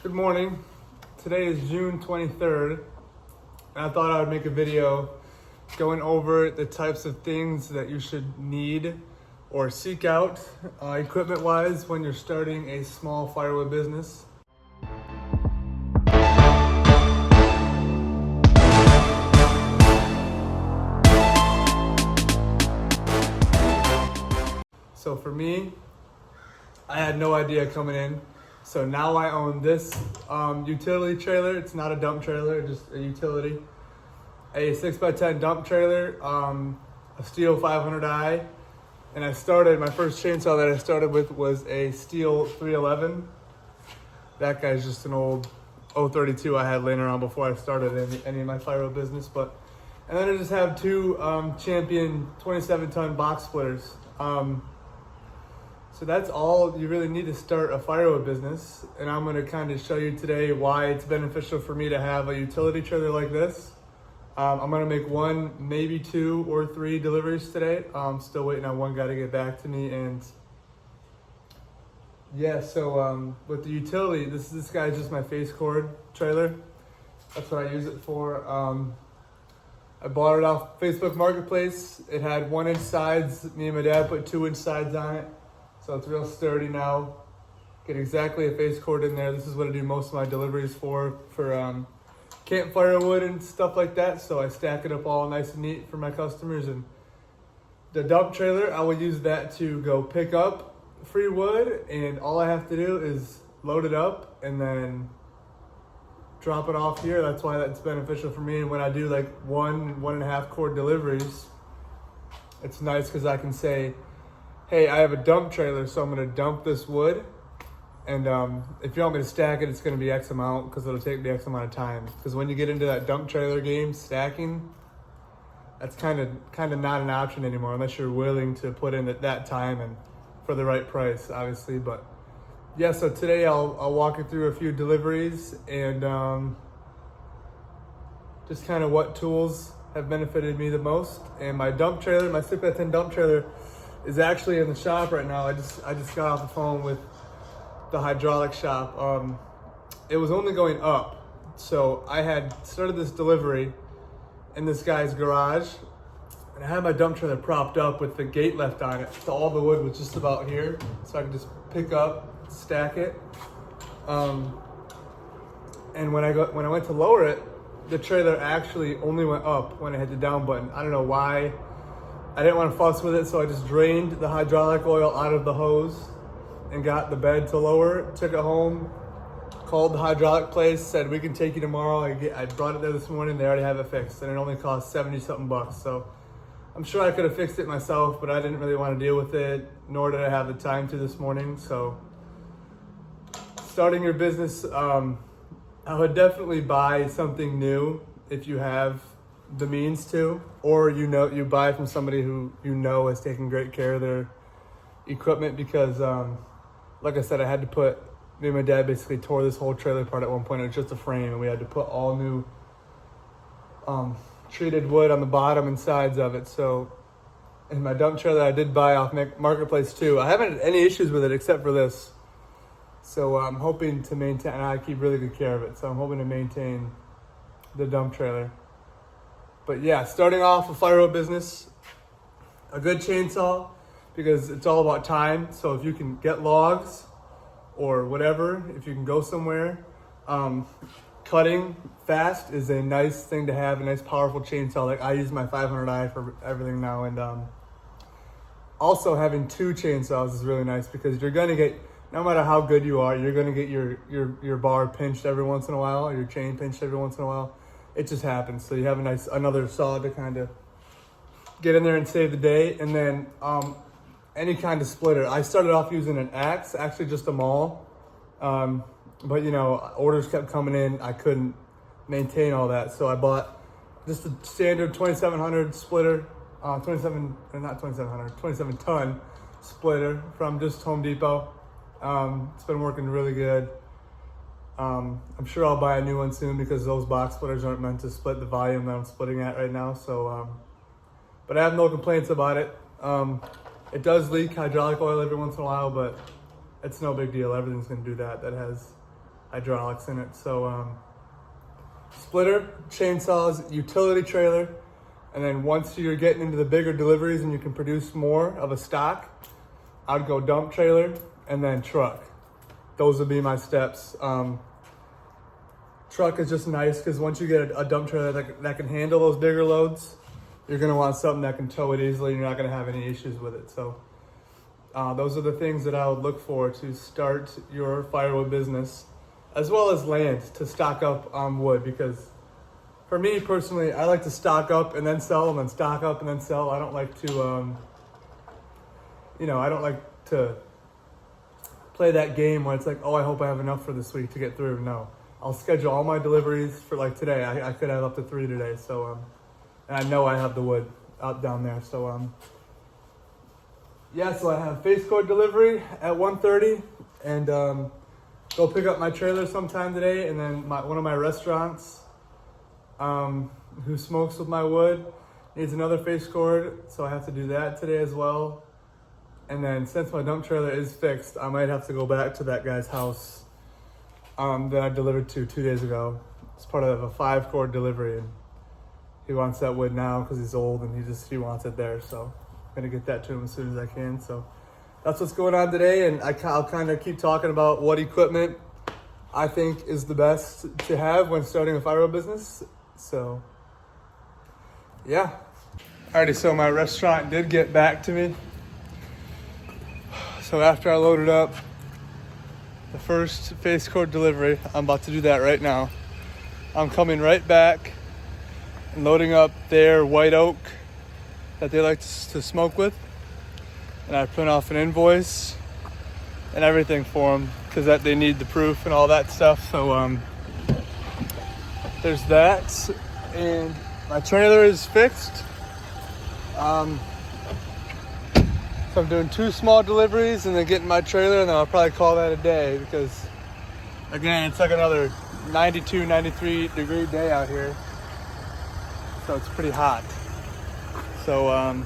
Good morning. Today is June 23rd, and I thought I would make a video going over the types of things that you should need or seek out equipment-wise when you're starting a small firewood business. So for me, I had no idea coming in. So now I own this utility trailer. It's not a dump trailer, just a utility. A 6x10 dump trailer, a steel 500i. And my first chainsaw that I started with was a steel 311. That guy's just an old 032 I had laying around before I started any of my firewood business. And then I just have two Champion 27-ton box splitters. So that's all you really need to start a firewood business. And I'm gonna kind of show you today why it's beneficial for me to have a utility trailer like this. I'm gonna make one, maybe 2 or 3 deliveries today. I'm still waiting on one guy to get back to me. And yeah, so with the utility, this guy's just my facecord trailer. That's what I use it for. I bought it off Facebook Marketplace. It had 1-inch sides. Me and my dad put 2-inch sides on it. So it's real sturdy now. Get exactly a face cord in there. This is what I do most of my deliveries for camp firewood and stuff like that. So I stack it up all nice and neat for my customers. And the dump trailer, I will use that to go pick up free wood. And all I have to do is load it up and then drop it off here. That's why that's beneficial for me. And when I do like 1.5 cord deliveries, it's nice because I can say, hey, I have a dump trailer, so I'm gonna dump this wood. And if you want me to stack it, it's gonna be X amount because it'll take me X amount of time. Because when you get into that dump trailer game, stacking, that's kind of not an option anymore unless you're willing to put in that time and for the right price, obviously. But yeah, so today I'll walk you through a few deliveries and just kind of what tools have benefited me the most. And my dump trailer, my 6x10 dump trailer, is actually in the shop right now. I just got off the phone with the hydraulic shop. It was only going up. So I had started this delivery in this guy's garage and I had my dump trailer propped up with the gate left on it. So all the wood was just about here. So I could just pick up, stack it. And when I went to lower it, the trailer actually only went up when I hit the down button. I don't know why. I didn't want to fuss with it, so I just drained the hydraulic oil out of the hose and got the bed to lower, took it home, called the hydraulic place, said we can take you tomorrow. I brought it there this morning, they already have it fixed, and it only cost 70-something bucks. So I'm sure I could have fixed it myself, but I didn't really want to deal with it, nor did I have the time to this morning. So starting your business, I would definitely buy something new if you have the means to, or you buy from somebody who is taking great care of their equipment. Because like I said, me and my dad basically tore this whole trailer apart at one point. It was just a frame, and we had to put all new treated wood on the bottom and sides of it. So, and my dump trailer I did buy off Marketplace too. I haven't had any issues with it except for this. So I'm hoping to maintain, and I keep really good care of it, so I'm hoping to maintain the dump trailer. But yeah, starting off a firewood business, a good chainsaw, because it's all about time. So if you can get logs or whatever, if you can go somewhere, cutting fast is a nice thing to have, a nice powerful chainsaw. Like I use my 500i for everything now. And also having 2 chainsaws is really nice because you're gonna get, no matter how good you are, you're gonna get your bar pinched every once in a while, or your chain pinched every once in a while. It just happens. So you have another saw to kind of get in there and save the day. And then any kind of splitter. I started off using an axe, actually just a maul. But orders kept coming in. I couldn't maintain all that. So I bought just a standard 2700 splitter, 27-ton splitter from just Home Depot. It's been working really good. I'm sure I'll buy a new one soon because those box splitters aren't meant to split the volume that I'm splitting at right now. So, but I have no complaints about it. It does leak hydraulic oil every once in a while, but it's no big deal. Everything's gonna do that. That has hydraulics in it. So splitter, chainsaws, utility trailer, and then once you're getting into the bigger deliveries and you can produce more of a stock, I'd go dump trailer and then truck. Those would be my steps. Truck is just nice because once you get a dump trailer that can handle those bigger loads, you're gonna want something that can tow it easily and you're not gonna have any issues with it. So those are the things that I would look for to start your firewood business, as well as land to stock up on wood, because for me personally, I like to stock up and then sell and then stock up and then sell. I don't like to, I don't like to play that game where it's like, oh, I hope I have enough for this week to get through. No, I'll schedule all my deliveries for like today. I could have up to 3 today. So, and I know I have the wood out down there. So, yeah, so I have facecord delivery at 1:30 and go pick up my trailer sometime today. And then one of my restaurants who smokes with my wood needs another facecord, so I have to do that today as well. And then since my dump trailer is fixed, I might have to go back to that guy's house that I delivered to 2 days ago. It's part of a 5-cord delivery, and he wants that wood now because he's old and he wants it there. So I'm gonna get that to him as soon as I can. So that's what's going on today, and I'll kind of keep talking about what equipment I think is the best to have when starting a firewood business. So yeah. Alrighty, so my restaurant did get back to me. So after I loaded up the first facecord delivery, I'm about to do that right now. I'm coming right back and loading up their white oak that they like to smoke with. And I print off an invoice and everything for them because they need the proof and all that stuff. So there's that. And my trailer is fixed. So I'm doing 2 small deliveries and then getting my trailer, and then I'll probably call that a day because, again, it's like another 92, 93 degree day out here. So it's pretty hot. So,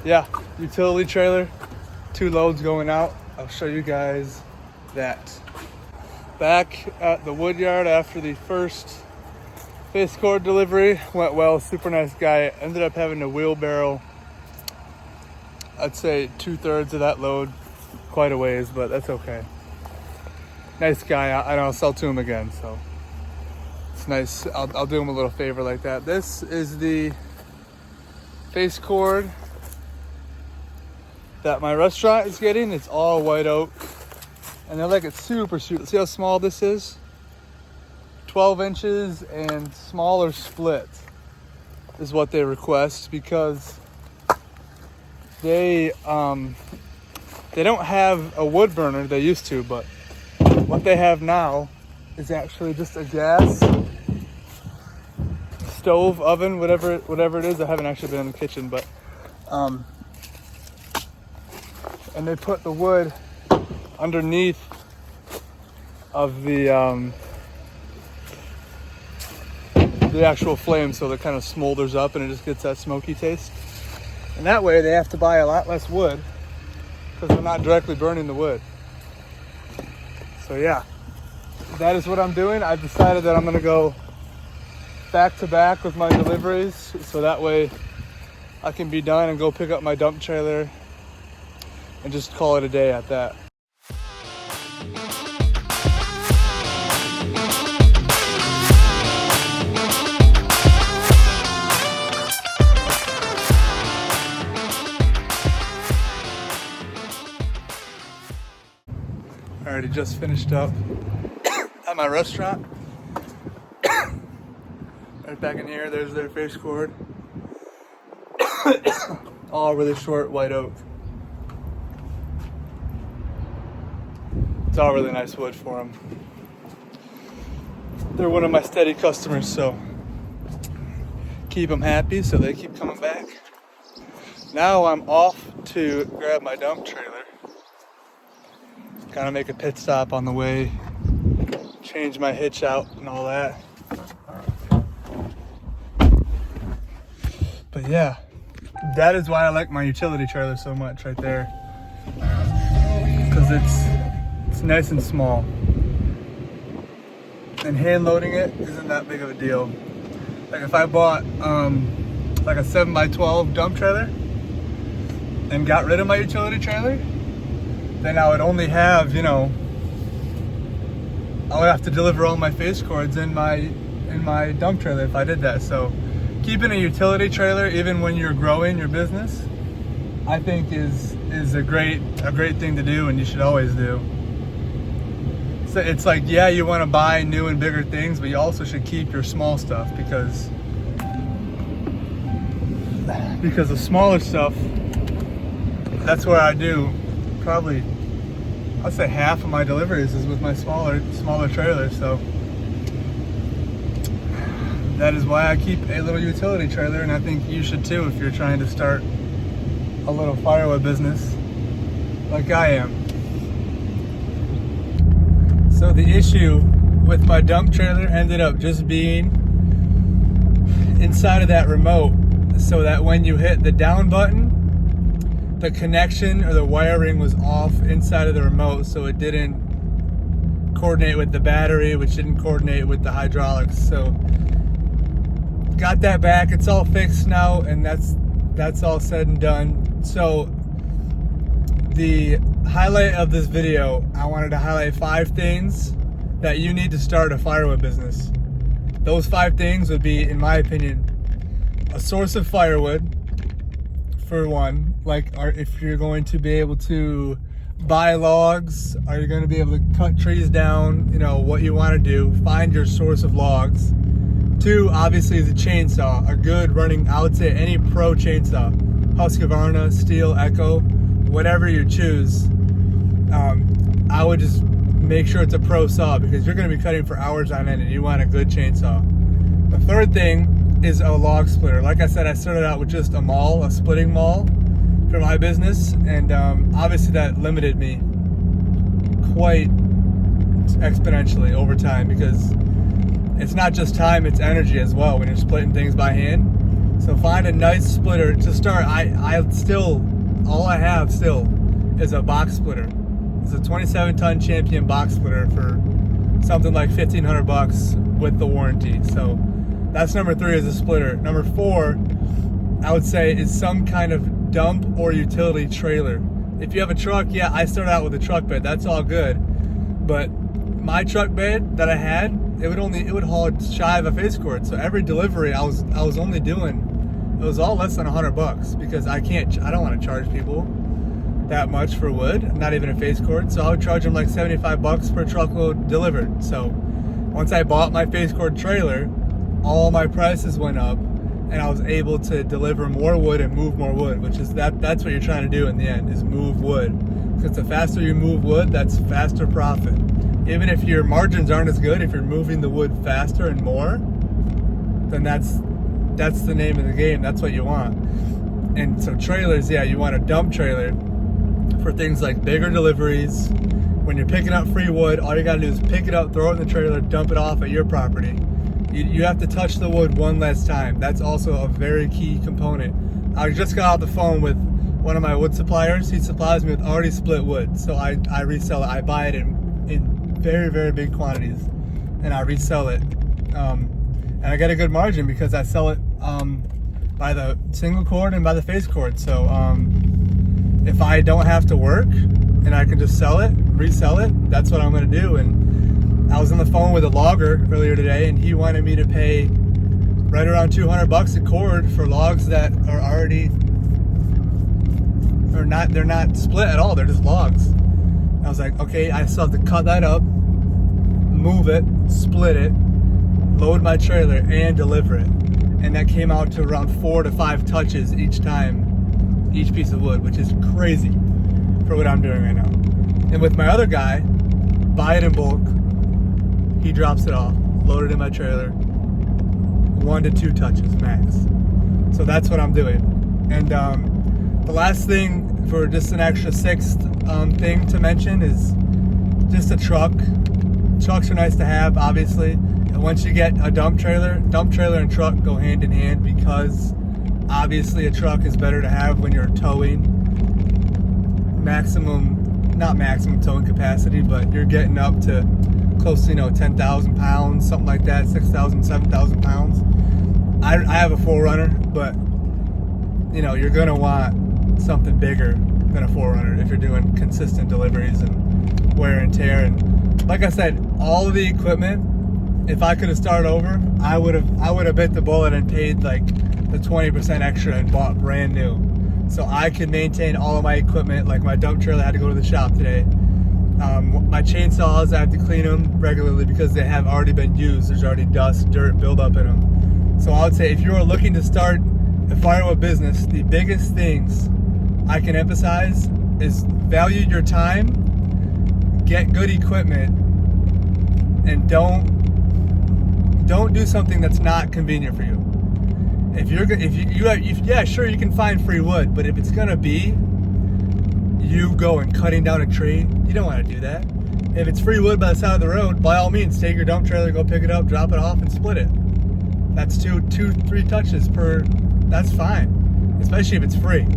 yeah, utility trailer, 2 loads going out. I'll show you guys that. Back at the wood yard after the first facecord delivery. Went well, super nice guy. Ended up having to wheelbarrow, I'd say 2/3 of that load, quite a ways, but that's okay. Nice guy. I'll sell to him again, so it's nice. I'll do him a little favor like that. This is the facecord that my restaurant is getting. It's all white oak, and they're like, it's super. See how small this is? 12 inches and smaller split is what they request, because they don't have a wood burner. They used to, but what they have now is actually just a gas stove, oven, whatever it is. I haven't actually been in the kitchen, but and they put the wood underneath of the actual flame, so it kind of smolders up and it just gets that smoky taste. And that way they have to buy a lot less wood because they're not directly burning the wood. So yeah, that is what I'm doing. I've decided that I'm gonna go back to back with my deliveries, so that way I can be done and go pick up my dump trailer and just call it a day at that. I already just finished up at my restaurant. Right back in here, there's their facecord. All really short white oak. It's all really nice wood for them. They're one of my steady customers, so keep them happy so they keep coming back. Now I'm off to grab my dump trailer. Gotta make a pit stop on the way, change my hitch out and all that. But yeah, that is why I like my utility trailer so much right there. Because it's nice and small. and hand loading it isn't that big of a deal. Like if I bought like a 7x12 dump trailer and got rid of my utility trailer, then I would only have, you know, I would have to deliver all my face cords in my dump trailer if I did that. So keeping a utility trailer, even when you're growing your business, I think is a great thing to do, and you should always do. So it's like, yeah, you want to buy new and bigger things, but you also should keep your small stuff, because the smaller stuff, that's where I do probably, I'd say half of my deliveries is with my smaller trailers. So that is why I keep a little utility trailer, and I think you should too if you're trying to start a little firewood business like I am. So the issue with my dump trailer ended up just being inside of that remote, so that when you hit the down button, the connection or the wiring was off inside of the remote, so it didn't coordinate with the battery, which didn't coordinate with the hydraulics. So got that back, it's all fixed now, and that's all said and done. So the highlight of this video, I wanted to highlight 5 things that you need to start a firewood business. Those 5 things would be, in my opinion, a source of firewood, for one. Like, if you're going to be able to buy logs, are you going to be able to cut trees down, you know, what you want to do, find your source of logs. 2, obviously, is a chainsaw, a good running, I would say any pro chainsaw, Husqvarna, Steel, Echo, whatever you choose. I would just make sure it's a pro saw, because you're going to be cutting for hours on end and you want a good chainsaw. The 3rd thing is a log splitter. Like I said, I started out with just a splitting maul for my business, and obviously that limited me quite exponentially over time, because it's not just time, it's energy as well when you're splitting things by hand. So find a nice splitter to start. All I have still is a box splitter. It's a 27-ton Champion box splitter for something like $1,500 with the warranty. So that's number 3, is a splitter. Number 4, I would say, is some kind of dump or utility trailer. If you have a truck, yeah, I started out with a truck bed. That's all good. But my truck bed that I had, it would haul shy of a face cord. So every delivery I was only doing, it was all less than $100, because I don't want to charge people that much for wood, not even a face cord. So I would charge them like $75 per truckload delivered. So once I bought my face cord trailer, all my prices went up, and I was able to deliver more wood and move more wood, which is that's what you're trying to do in the end, is move wood. Because the faster you move wood, that's faster profit. Even if your margins aren't as good, if you're moving the wood faster and more, then that's the name of the game. That's what you want. And so trailers, yeah, you want a dump trailer for things like bigger deliveries. When you're picking up free wood, all you gotta do is pick it up, throw it in the trailer, dump it off at your property. You have to touch the wood one less time. That's also a very key component. I just got off the phone with one of my wood suppliers. He supplies me with already split wood, so I resell it. I buy it in very, very big quantities, and I resell it. And I get a good margin because I sell it by the single cord and by the face cord. So if I don't have to work and I can just sell it, resell it, that's what I'm gonna do. And I was on the phone with a logger earlier today, and he wanted me to pay right around $200 a cord for logs that are already, they're not split at all, they're just logs. I was like, okay, I still have to cut that up, move it, split it, load my trailer, and deliver it. And that came out to around 4 to 5 touches each time, each piece of wood, which is crazy for what I'm doing right now. And with my other guy, buy it in bulk, he drops it off, load it in my trailer, 1 to 2 touches max. So that's what I'm doing. And the last thing, for just an extra 6th thing to mention, is just a truck. Trucks are nice to have, obviously. And once you get a dump trailer and truck go hand in hand, because obviously a truck is better to have when you're towing. Not maximum towing capacity, but you're getting up to close to 10,000 pounds, something like that, 6,000, 7,000 pounds. I have a 4Runner, but you're gonna want something bigger than a 4Runner if you're doing consistent deliveries and wear and tear. And like I said, all of the equipment, if I could have started over, I would have bit the bullet and paid like the 20% extra and bought brand new, so I could maintain all of my equipment. Like my dump trailer, I had to go to the shop today. My chainsaws, I have to clean them regularly because they have already been used. There's already dust, dirt buildup in them. So I would say if you are looking to start a firewood business, the biggest things I can emphasize is value your time, get good equipment, and don't do something that's not convenient for you. Yeah, sure, you can find free wood, but if it's gonna be you going cutting down a tree, you don't want to do that. If it's free wood by the side of the road, by all means, take your dump trailer, go pick it up, drop it off, and split it. That's two, 3 touches per. That's fine, especially if it's free.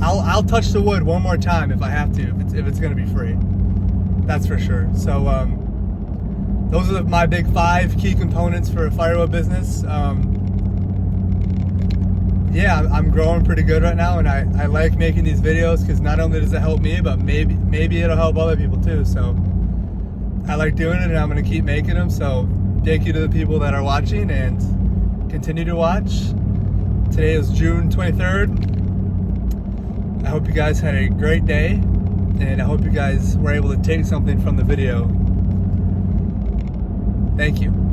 I'll touch the wood one more time if I have to, if it's gonna be free. That's for sure. So those are my big 5 key components for a firewood business. Yeah, I'm growing pretty good right now, and I like making these videos because not only does it help me, but maybe it'll help other people too. So I like doing it, and I'm gonna keep making them. So thank you to the people that are watching, and continue to watch. Today is June 23rd. I hope you guys had a great day, and I hope you guys were able to take something from the video. Thank you.